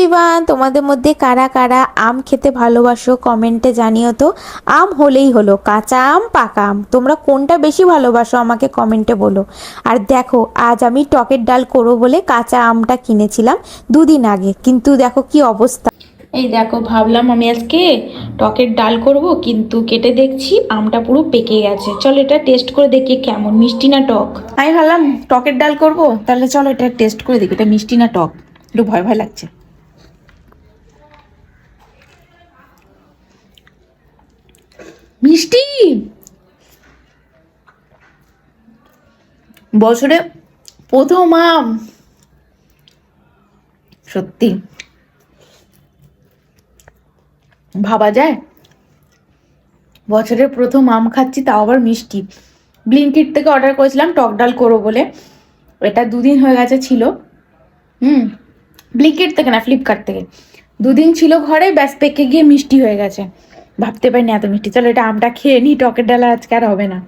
Everyone, তোমাদের মধ্যে কারা কারা আম খেতে ভালোবাসো কমেন্টে জানিও তো। আম হলেই হলো, কাঁচা আম পাকা আম, তোমরা কোনটা বেশি ভালোবাসো আমাকে কমেন্টে বলো। আর দেখো, আজ আমি টকের ডাল করবো বলে কাঁচা আমটা কিনেছিলাম 2 দিন আগে, কিন্তু দেখো কি অবস্থা। এই দেখো, ভাবলাম আমি আজকে টকের ডাল করব, কিন্তু কেটে দেখছি আমটা পুরো পেকে গেছে। চলো এটা টেস্ট করে দেখি কেমন, মিষ্টি না টক। আমি ভাবলাম টকের ডাল করব, তাহলে চলো এটা টেস্ট করে দেখি এটা মিষ্টি না টক। একটু ভয় ভয় লাগছে। মিষ্টি, বছরে প্রথম আম, সত্যি ভাবা যায় বছরের প্রথম আম খাচ্ছি, তাও আবার মিষ্টি। ব্লিঙ্কিট থেকে অর্ডার করেছিলাম টক ডাল করবো বলে, এটা 2 দিন হয়ে গেছে ছিল। ব্লিঙ্কিট থেকে না, ফ্লিপকার্ট থেকে। 2 দিন ছিল ঘরে, ব্যাস পেকে গিয়ে মিষ্টি হয়ে গেছে। ভাবতে পারিনি এত মিষ্টি। চলো এটা আমটা খেয়ে নি, টকের ডাল আজকে আর হবে না।